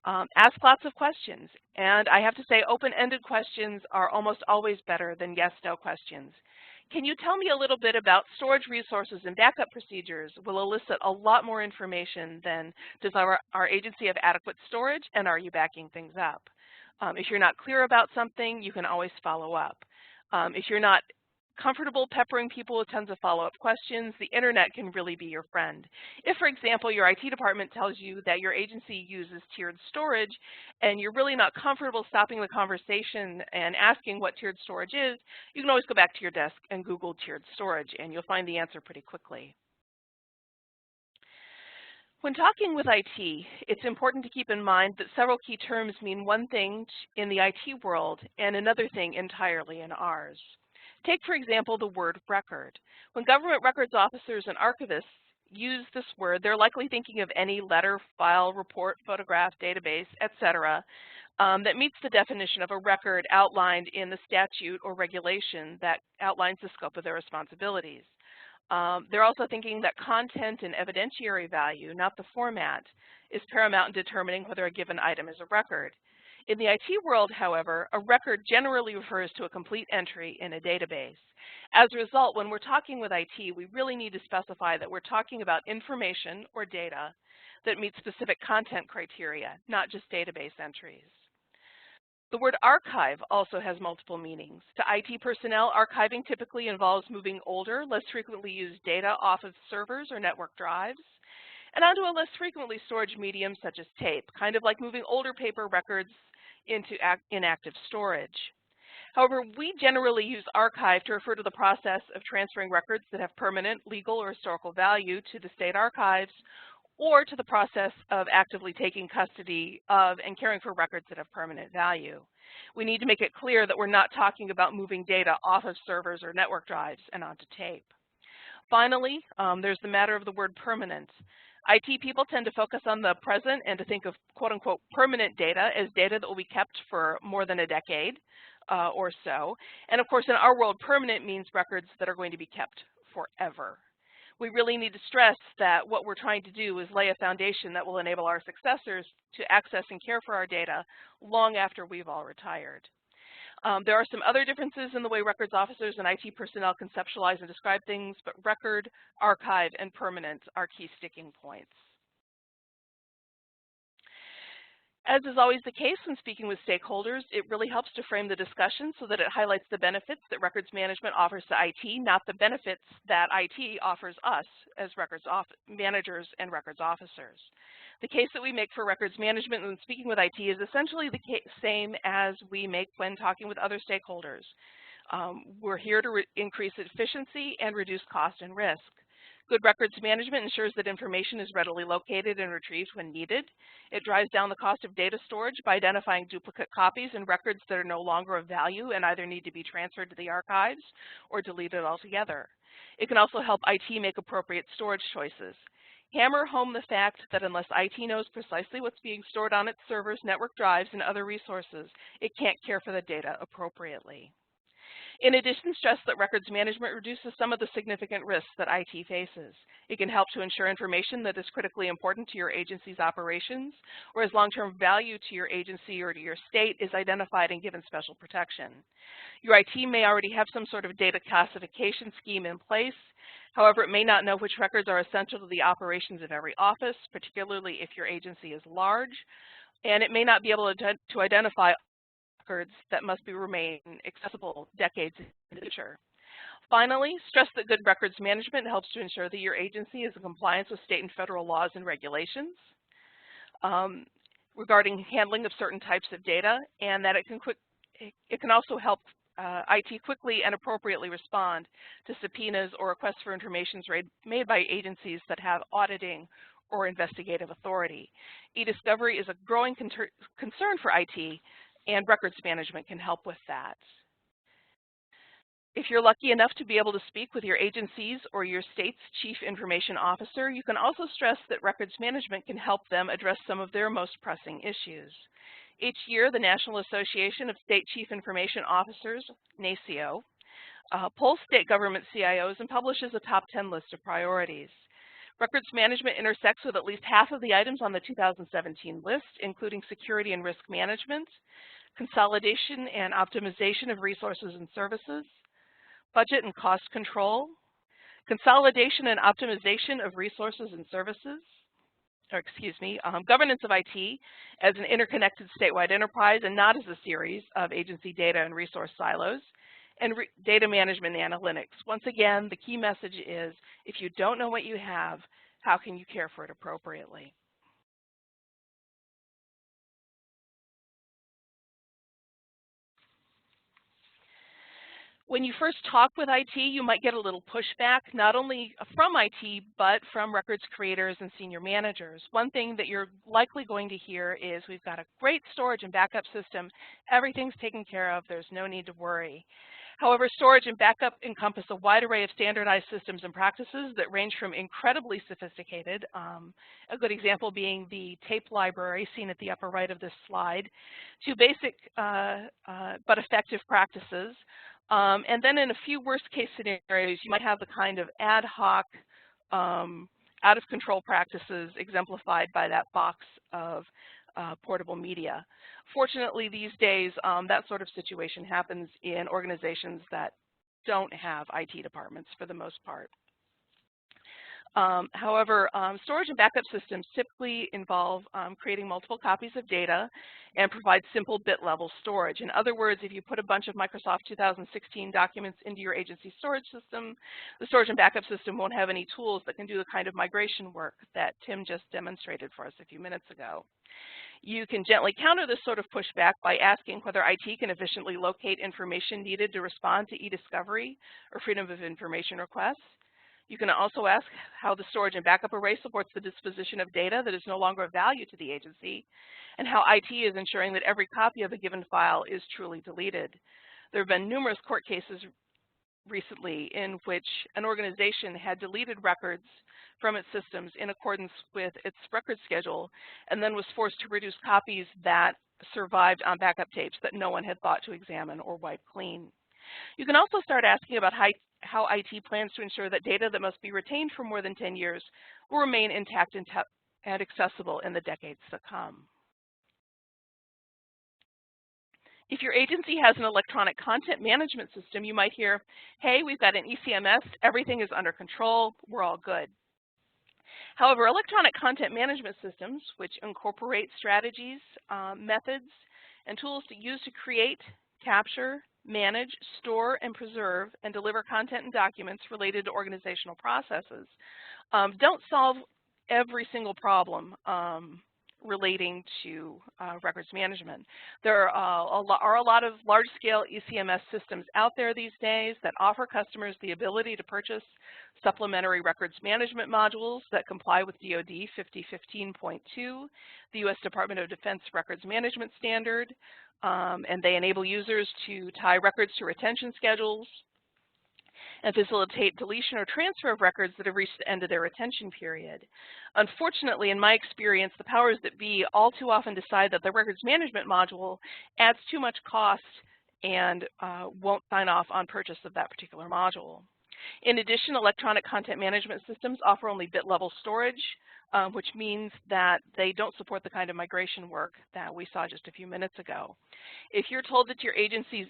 Ask lots of questions, and I have to say open-ended questions are almost always better than yes-no questions. Can you tell me a little bit about storage resources and backup procedures? Will elicit a lot more information than does our agency have adequate storage and are you backing things up? If you're not clear about something, you can always follow up. If you're not comfortable peppering people with tons of follow-up questions, the internet can really be your friend. If, for example, your IT department tells you that your agency uses tiered storage and you're really not comfortable stopping the conversation and asking what tiered storage is, you can always go back to your desk and Google tiered storage and you'll find the answer pretty quickly. When talking with IT, it's important to keep in mind that several key terms mean one thing in the IT world and another thing entirely in ours. Take, for example, the word record. When government records officers and archivists use this word, they're likely thinking of any letter, file, report, photograph, database, etc., that meets the definition of a record outlined in the statute or regulation that outlines the scope of their responsibilities. They're also thinking that content and evidentiary value, not the format, is paramount in determining whether a given item is a record. In the IT world, however, a record generally refers to a complete entry in a database. As a result, when we're talking with IT, we really need to specify that we're talking about information or data that meets specific content criteria, not just database entries. The word archive also has multiple meanings. To IT personnel, archiving typically involves moving older, less frequently used data off of servers or network drives and onto a less frequently storage medium such as tape, kind of like moving older paper records into inactive storage. However, we generally use archive to refer to the process of transferring records that have permanent legal or historical value to the state archives, or to the process of actively taking custody of and caring for records that have permanent value. We need to make it clear that we're not talking about moving data off of servers or network drives and onto tape. Finally, there's the matter of the word permanent. IT people tend to focus on the present and to think of quote-unquote permanent data as data that will be kept for more than a decade or so. And of course, in our world, permanent means records that are going to be kept forever. We really need to stress that what we're trying to do is lay a foundation that will enable our successors to access and care for our data long after we've all retired. There are some other differences in the way records officers and IT personnel conceptualize and describe things, but record, archive, and permanent are key sticking points. As is always the case when speaking with stakeholders, it really helps to frame the discussion so that it highlights the benefits that records management offers to IT, not the benefits that IT offers us as records managers and records officers. The case that we make for records management when speaking with IT is essentially the same as we make when talking with other stakeholders. We're here to increase efficiency and reduce cost and risk. Good records management ensures that information is readily located and retrieved when needed. It drives down the cost of data storage by identifying duplicate copies and records that are no longer of value and either need to be transferred to the archives or deleted altogether. It can also help IT make appropriate storage choices. Hammer home the fact that unless IT knows precisely what's being stored on its servers, network drives, and other resources, it can't care for the data appropriately. In addition, stress that records management reduces some of the significant risks that IT faces. It can help to ensure information that is critically important to your agency's operations or has long-term value to your agency or to your state is identified and given special protection. Your IT may already have some sort of data classification scheme in place. However, it may not know which records are essential to the operations of every office, particularly if your agency is large, and it may not be able to identify records that must remain accessible decades in the future. Finally, stress that good records management helps to ensure that your agency is in compliance with state and federal laws and regulations regarding handling of certain types of data, and that it can also help IT quickly and appropriately respond to subpoenas or requests for information made by agencies that have auditing or investigative authority. E-discovery is a growing concern for IT, and records management can help with that. If you're lucky enough to be able to speak with your agency's or your state's chief information officer, you can also stress that records management can help them address some of their most pressing issues. Each year, the National Association of State Chief Information Officers, NACIO, polls state government CIOs and publishes a top 10 list of priorities. Records management intersects with at least half of the items on the 2017 list, including security and risk management, consolidation and optimization of resources and services, budget and cost control, consolidation and optimization of resources and services, governance of IT as an interconnected statewide enterprise and not as a series of agency data and resource silos, and data management and analytics. Once again, the key message is, if you don't know what you have, how can you care for it appropriately? When you first talk with IT, you might get a little pushback, not only from IT, but from records creators and senior managers. One thing that you're likely going to hear is, we've got a great storage and backup system, everything's taken care of, there's no need to worry. However, storage and backup encompass a wide array of standardized systems and practices that range from incredibly sophisticated, a good example being the tape library seen at the upper right of this slide, to basic but effective practices. And then in a few worst case scenarios, you might have the kind of ad hoc, out of control practices exemplified by that box of portable media. Fortunately, these days, that sort of situation happens in organizations that don't have IT departments for the most part. However, storage and backup systems typically involve creating multiple copies of data and provide simple bit-level storage. In other words, if you put a bunch of Microsoft 2016 documents into your agency storage system, the storage and backup system won't have any tools that can do the kind of migration work that Tim just demonstrated for us a few minutes ago. You can gently counter this sort of pushback by asking whether IT can efficiently locate information needed to respond to e-discovery or freedom of information requests. You can also ask how the storage and backup array supports the disposition of data that is no longer of value to the agency, and how IT is ensuring that every copy of a given file is truly deleted. There have been numerous court cases recently in which an organization had deleted records from its systems in accordance with its record schedule, and then was forced to produce copies that survived on backup tapes that no one had thought to examine or wipe clean. You can also start asking about how IT plans to ensure that data that must be retained for more than 10 years will remain intact and accessible in the decades to come. If your agency has an electronic content management system, you might hear, hey, we've got an ECMS, everything is under control, we're all good. However, electronic content management systems, which incorporate strategies, methods, and tools to use to create, capture, manage, store, and preserve, and deliver content and documents related to organizational processes, don't solve every single problem relating to records management. There are a lot of large-scale ECMS systems out there these days that offer customers the ability to purchase supplementary records management modules that comply with DoD 5015.2, the U.S. Department of Defense Records Management Standard, and they enable users to tie records to retention schedules and facilitate deletion or transfer of records that have reached the end of their retention period. Unfortunately, in my experience, the powers that be all too often decide that the records management module adds too much cost and won't sign off on purchase of that particular module. In addition, electronic content management systems offer only bit-level storage, which means that they don't support the kind of migration work that we saw just a few minutes ago. If you're told that your agency's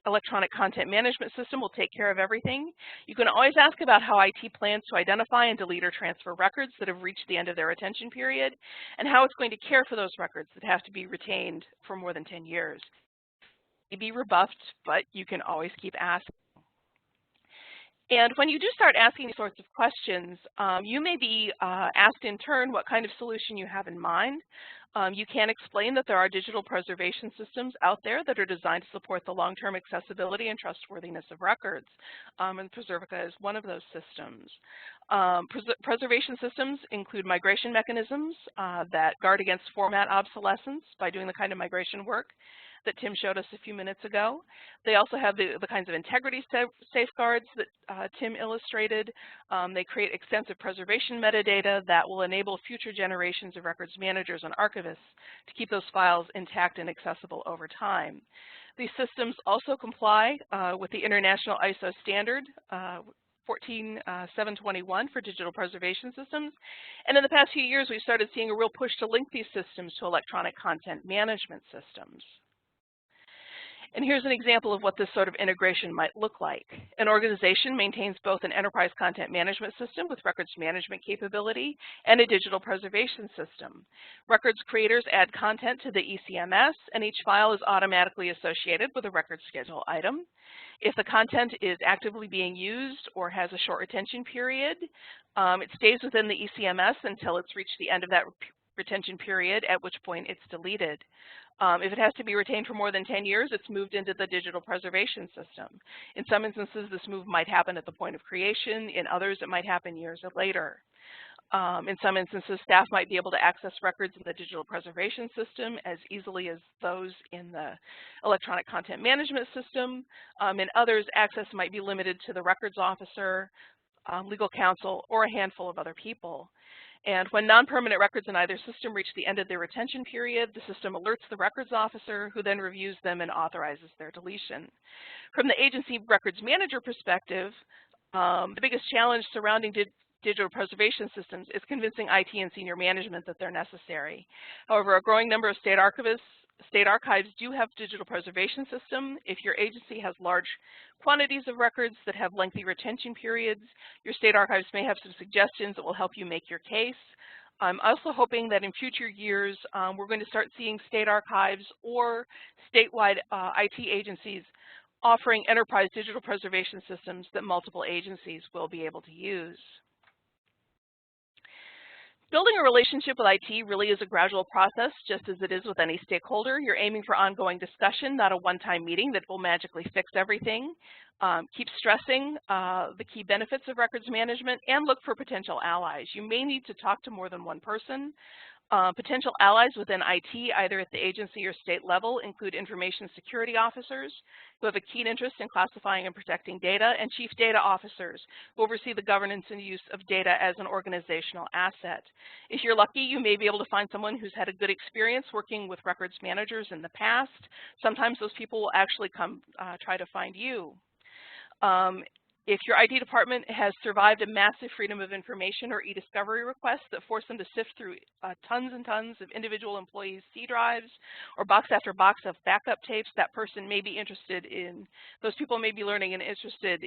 electronic content management system will take care of everything, you can always ask about how IT plans to identify and delete or transfer records that have reached the end of their retention period, and how it's going to care for those records that have to be retained for more than 10 years. It may be rebuffed, but you can always keep asking. And when you do start asking these sorts of questions, you may be asked in turn what kind of solution you have in mind. You can explain that there are digital preservation systems out there that are designed to support the long-term accessibility and trustworthiness of records, and Preservica is one of those systems. Preservation systems include migration mechanisms that guard against format obsolescence by doing the kind of migration work that Tim showed us a few minutes ago. They also have the kinds of integrity safeguards that Tim illustrated. They create extensive preservation metadata that will enable future generations of records managers and archivists to keep those files intact and accessible over time. These systems also comply with the international ISO standard 14721 for digital preservation systems. And in the past few years, we've started seeing a real push to link these systems to electronic content management systems. And here's an example of what this sort of integration might look like. An organization maintains both an enterprise content management system with records management capability and a digital preservation system. Records creators add content to the ECMS, and each file is automatically associated with a record schedule item. If the content is actively being used or has a short retention period, it stays within the ECMS until it's reached the end of that retention period, at which point it's deleted. If it has to be retained for more than 10 years, it's moved into the digital preservation system. In some instances, this move might happen at the point of creation. In others, it might happen years later. In some instances, staff might be able to access records in the digital preservation system as easily as those in the electronic content management system. In others, access might be limited to the records officer, legal counsel, or a handful of other people. And when non-permanent records in either system reach the end of their retention period, the system alerts the records officer, who then reviews them and authorizes their deletion. From the agency records manager perspective, the biggest challenge surrounding digital preservation systems is convincing IT and senior management that they're necessary. However, a growing number of state archives do have digital preservation system. If your agency has large quantities of records that have lengthy retention periods, your state archives may have some suggestions that will help you make your case. I'm also hoping that in future years, we're going to start seeing state archives or statewide IT agencies offering enterprise digital preservation systems that multiple agencies will be able to use. Building a relationship with IT really is a gradual process, just as it is with any stakeholder. You're aiming for ongoing discussion, not a one-time meeting that will magically fix everything. Keep stressing the key benefits of records management and look for potential allies. You may need to talk to more than one person. Potential allies within IT, either at the agency or state level, include information security officers who have a keen interest in classifying and protecting data, and chief data officers who oversee the governance and use of data as an organizational asset. If you're lucky, you may be able to find someone who's had a good experience working with records managers in the past. Sometimes those people will actually come try to find you. If your IT department has survived a massive Freedom of Information or e-discovery request that forced them to sift through tons and tons of individual employees' C drives or box after box of backup tapes, that person may be interested in, those people may be learning and interested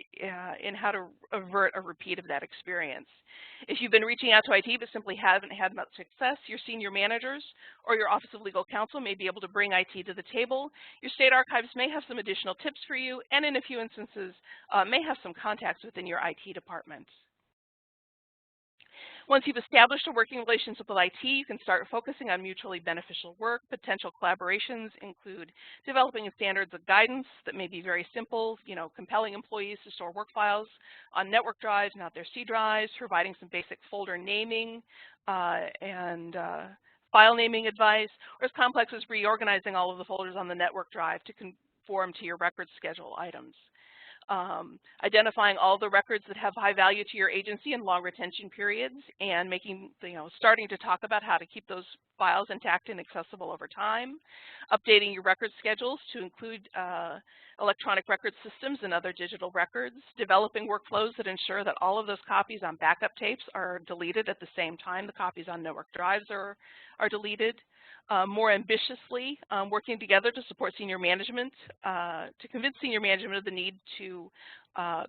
in how to avert a repeat of that experience. If you've been reaching out to IT but simply haven't had much success, your senior managers or your Office of Legal Counsel may be able to bring IT to the table. Your state archives may have some additional tips for you, and in a few instances may have some contacts within your IT department. Once you've established a working relationship with IT, you can start focusing on mutually beneficial work. Potential collaborations include developing standards of guidance that may be very simple, compelling employees to store work files on network drives, not their C drives, providing some basic folder naming and file naming advice, or as complex as reorganizing all of the folders on the network drive to conform to your record schedule items. Identifying all the records that have high value to your agency and long retention periods, and starting to talk about how to keep those files intact and accessible over time. Updating your record schedules to include electronic record systems and other digital records. Developing workflows that ensure that all of those copies on backup tapes are deleted at the same time the copies on network drives are deleted. More ambitiously, working together to support senior management, to convince senior management of the need to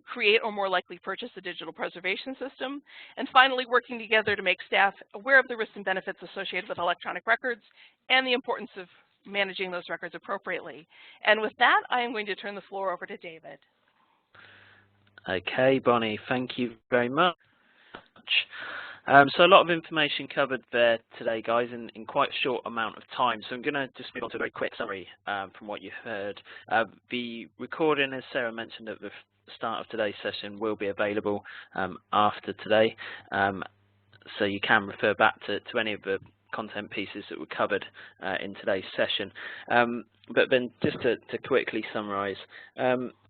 create or more likely purchase a digital preservation system. And finally, working together to make staff aware of the risks and benefits associated with electronic records and the importance of managing those records appropriately. And with that, I am going to turn the floor over to David. Okay, Bonnie, thank you very much. So a lot of information covered there today, guys, in quite a short amount of time. So I'm going to just move on to a very quick summary from what you've heard. The recording, as Sarah mentioned at the start of today's session, will be available after today. So you can refer back to any of the content pieces that were covered in today's session. But then just to quickly summarize,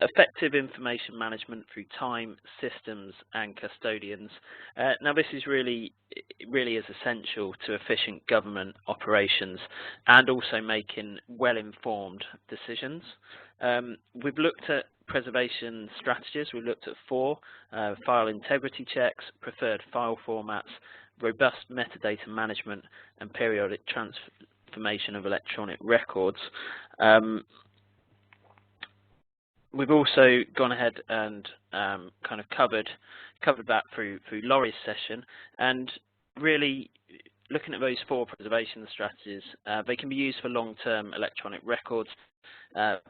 effective information management through time, systems and custodians. Now this is really is essential to efficient government operations and also making well-informed decisions. We've looked at preservation strategies. We've looked at 4, file integrity checks, preferred file formats, robust metadata management and periodic transformation of electronic records. We've also gone ahead and kind of covered that through Laurie's session, and really looking at those 4 preservation strategies, they can be used for long-term electronic records,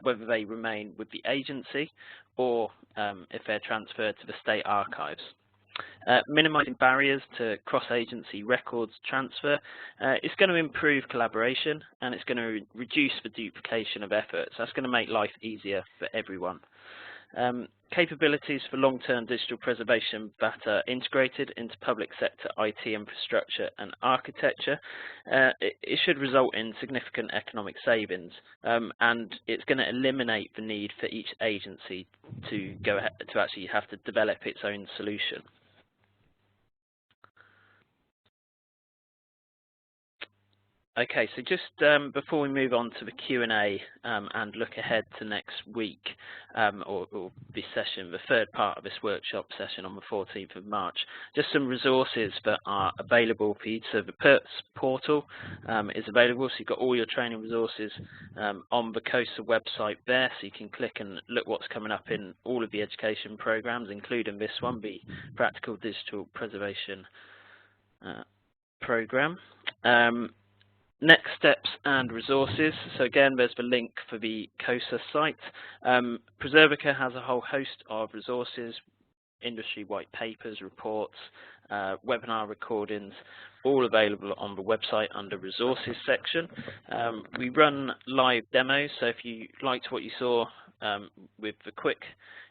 whether they remain with the agency or if they're transferred to the state archives. Minimizing barriers to cross-agency records transfer is going to improve collaboration, and it's going to reduce the duplication of efforts. That's going to make life easier for everyone. Capabilities for long-term digital preservation that are integrated into public sector IT infrastructure and architecture. It should result in significant economic savings, and it's going to eliminate the need for each agency to go ahead to actually have to develop its own solution. Okay, so just before we move on to the Q&A and look ahead to next week, or this session, the third part of this workshop session on the 14th of March, just some resources that are available for you. So the PERTS portal is available, so you've got all your training resources on the CoSA website there, so you can click and look what's coming up in all of the education programs, including this one, the Practical Digital Preservation program. Next steps and resources. So again, there's the link for the CoSA site. Preservica has a whole host of resources, industry white papers, reports, webinar recordings, all available on the website under resources section. We run live demos, so if you liked what you saw with the quick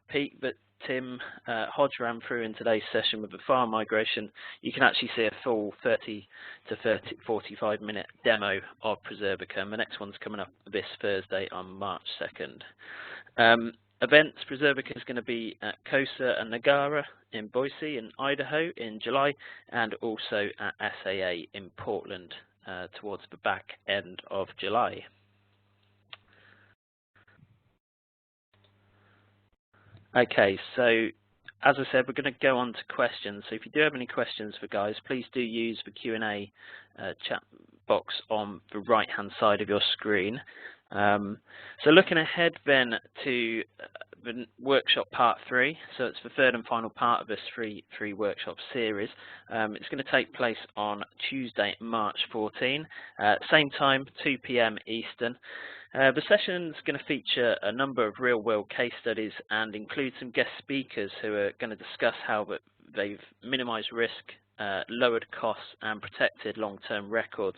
peek, but Tim Hodge ran through in today's session with the file migration, you can actually see a full 30 to 45 minute demo of Preservica, and the next one's coming up this Thursday on March 2nd. Events, Preservica is going to be at CoSA and Nagara in Boise in Idaho in July, and also at SAA in Portland towards the back end of July. Okay, so as I said, we're going to go on to questions. So if you do have any questions for guys, please do use the Q&A chat box on the right-hand side of your screen. So looking ahead then to the workshop part 3, so it's the third and final part of this three workshop series. It's going to take place on Tuesday, March 14, same time, 2 p.m. Eastern. The session is going to feature a number of real-world case studies and include some guest speakers who are going to discuss how they've minimized risk, lowered costs and protected long-term records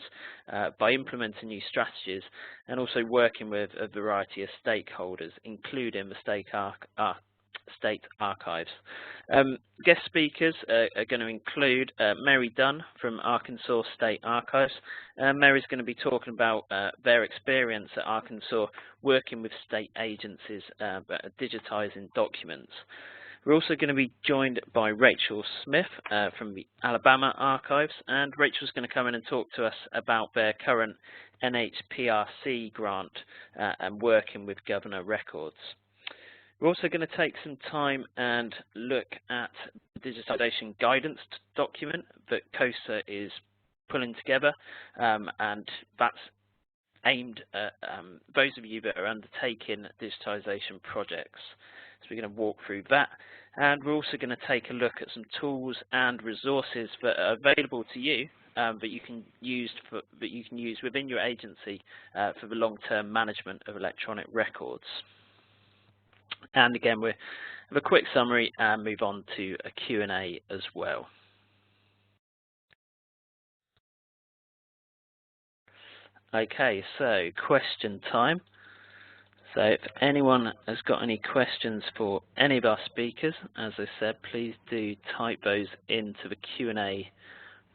by implementing new strategies, and also working with a variety of stakeholders, including the state archives. Guest speakers are going to include Mary Dunn from Arkansas State Archives. Mary's going to be talking about their experience at Arkansas working with state agencies digitizing documents. We're also going to be joined by Rachel Smith from the Alabama Archives, and Rachel's going to come in and talk to us about their current NHPRC grant and working with governor records. We're also going to take some time and look at the digitization guidance document that CoSA is pulling together, and that's aimed at those of you that are undertaking digitization projects. So we're going to walk through that, and we're also going to take a look at some tools and resources that are available to you that you can use within your agency for the long-term management of electronic records. And again, we'll have a quick summary and move on to a Q&A as well. Okay, so question time. So if anyone has got any questions for any of our speakers, as I said, please do type those into the Q&A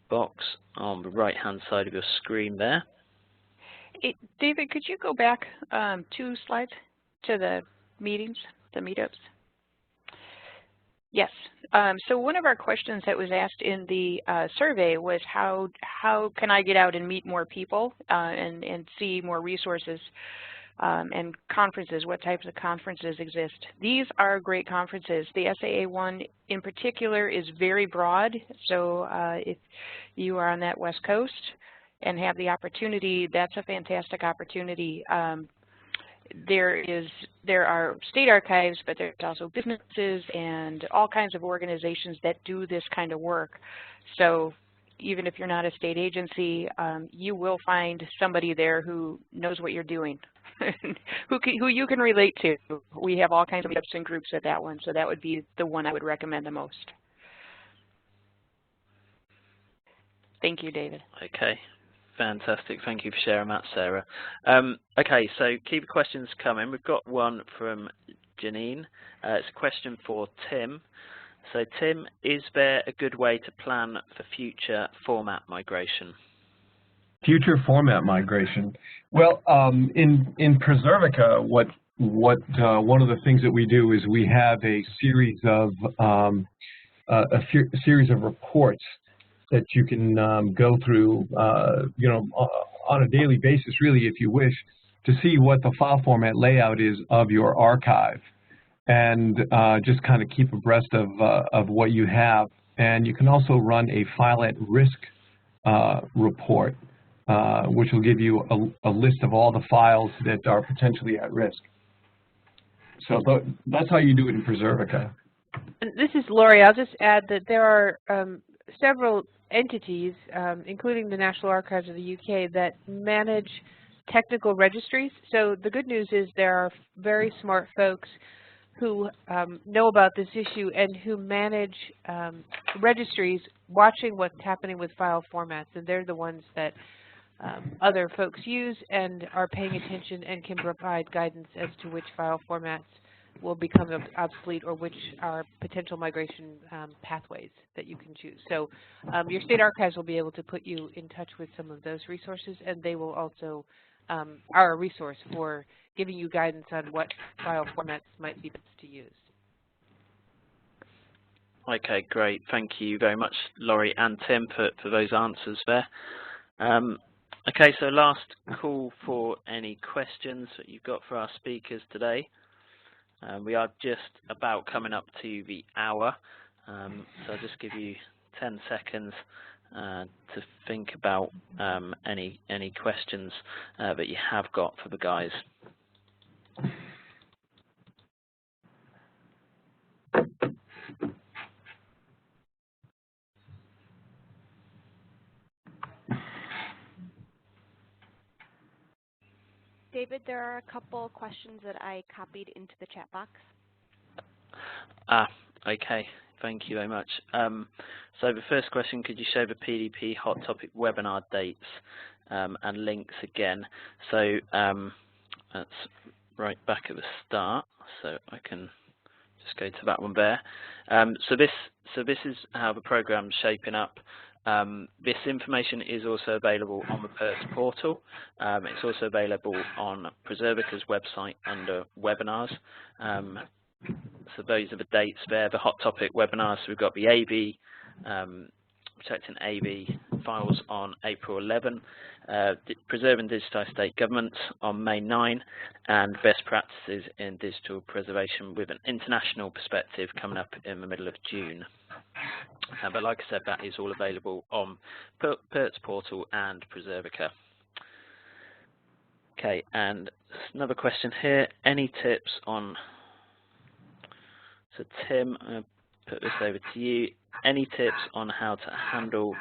box on the right-hand side of your screen there. David, could you go back 2 slides to the meetings, the meetups? Yes. So one of our questions that was asked in the survey was how can I get out and meet more people and see more resources and conferences, what types of conferences exist. These are great conferences. The SAA one in particular is very broad, so if you are on that West Coast and have the opportunity, that's a fantastic opportunity. There are state archives, but there's also businesses and all kinds of organizations that do this kind of work. So even if you're not a state agency, you will find somebody there who knows what you're doing, who you can relate to. We have all kinds of meetups and groups at that one, so that would be the one I would recommend the most. Thank you, David. Okay. Fantastic. Thank you for sharing that, Sarah. Okay, so keep the questions coming. We've got one from Janine. It's a question for Tim. So Tim, is there a good way to plan for future format migration? Future format migration. Well, in Preservica, one of the things that we do is we have a series of reports that you can go through, on a daily basis, really, if you wish, to see what the file format layout is of your archive, and just kind of keep abreast of what you have. And you can also run a file at risk report, which will give you a list of all the files that are potentially at risk. So that's how you do it in Preservica. And this is Lori. I'll just add that there are several entities, including the National Archives of the UK, that manage technical registries. So the good news is there are very smart folks who know about this issue and who manage registries, watching what's happening with file formats, and they're the ones that other folks use and are paying attention and can provide guidance as to which file formats will become obsolete or which are potential migration pathways that you can choose. So your state archives will be able to put you in touch with some of those resources, and they will also are a resource for giving you guidance on what file formats might be best to use. Okay, great. Thank you very much, Laurie and Tim, for those answers there. Okay, so last call for any questions that you've got for our speakers today. We are just about coming up to the hour, so I'll just give you 10 seconds to think about any questions that you have got for the guys. David, there are a couple questions that I copied into the chat box. Okay, thank you very much. So the first question, could you show the PDP hot topic webinar dates and links again? So that's right back at the start, so I can just go to that one there. So this is how the program's shaping up. This information is also available on the PERTS portal. It's also available on Preservica's website under webinars. So those are the dates there, the hot topic webinars. So we've got the AV, protecting AV files on April 11, preserving digitized state governments on May 9, and best practices in digital preservation with an international perspective coming up in the middle of June. But like I said, that is all available on PERTS portal and Preservica. Okay, and another question here. Any tips on, so Tim, I'm going to put this over to you. Any tips on how to handle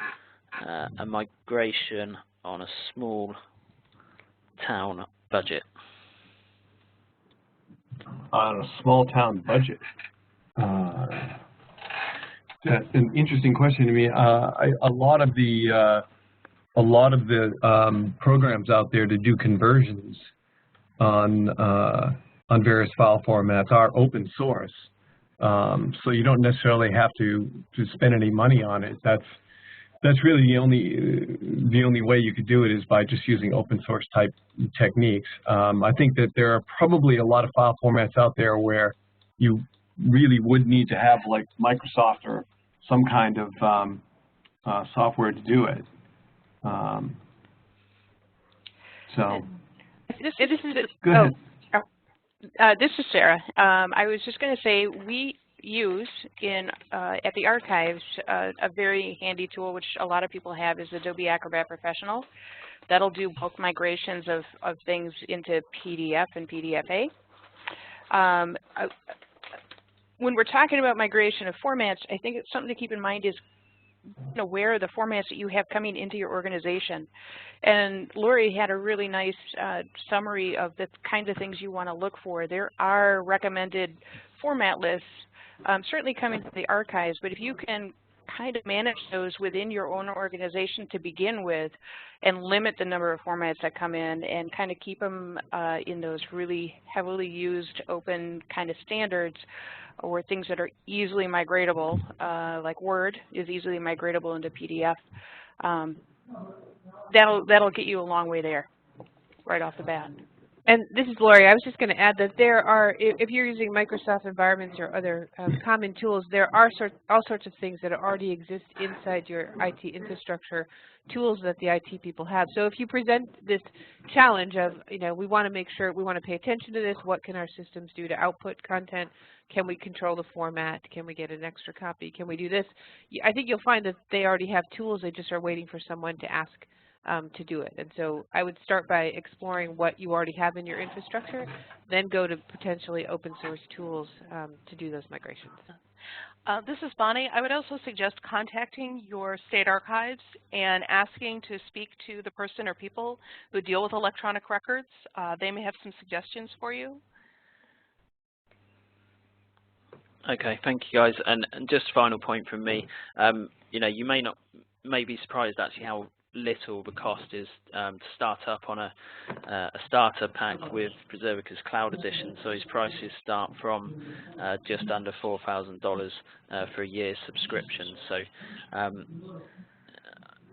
a migration on a small town budget? On a small town budget? That's an interesting question to me. A lot of the programs out there to do conversions on various file formats are open source, so you don't necessarily have to spend any money on it. That's really the only way you could do it is by just using open source type techniques. I think that there are probably a lot of file formats out there where you really would need to have like Microsoft or some kind of software to do it. So This is Sarah. I was just going to say we use at the archives a very handy tool which a lot of people have is Adobe Acrobat Professional. That'll do bulk migrations of things into PDF and PDFA. When we're talking about migration of formats, I think it's something to keep in mind is where are the formats that you have coming into your organization. And Lori had a really nice summary of the kinds of things you want to look for. There are recommended format lists, certainly coming to the archives, but if you can kind of manage those within your own organization to begin with and limit the number of formats that come in and kind of keep them in those really heavily used open kind of standards, or things that are easily migratable, like Word is easily migratable into PDF, that'll get you a long way there, right off the bat. And this is Lori. I was just going to add that there are, if you're using Microsoft environments or other common tools, there are all sorts of things that already exist inside your IT infrastructure, tools that the IT people have. So if you present this challenge of, we want to make sure, we want to pay attention to this, what can our systems do to output content? Can we control the format? Can we get an extra copy? Can we do this? I think you'll find that they already have tools, they just are waiting for someone to ask to do it. And so I would start by exploring what you already have in your infrastructure, then go to potentially open source tools to do those migrations. This is Bonnie. I would also suggest contacting your state archives and asking to speak to the person or people who deal with electronic records. They may have some suggestions for you. Okay, thank you guys. And just final point from me, you may be surprised actually how little the cost is to start up on a starter pack with Preservica's Cloud Edition. So his prices start from just under $4,000 for a year's subscription. So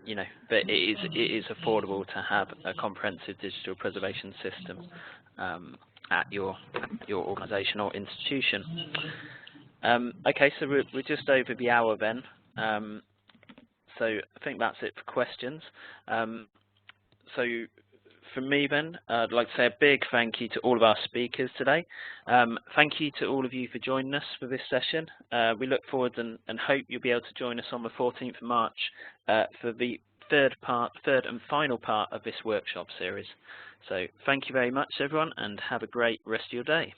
you know, but it is affordable to have a comprehensive digital preservation system at your organisation or institution. Okay, so we're just over the hour then. So I think that's it for questions. So for me then, I'd like to say a big thank you to all of our speakers today. Thank you to all of you for joining us for this session. We look forward and hope you'll be able to join us on the 14th of March for the third and final part of this workshop series. So thank you very much everyone, and have a great rest of your day.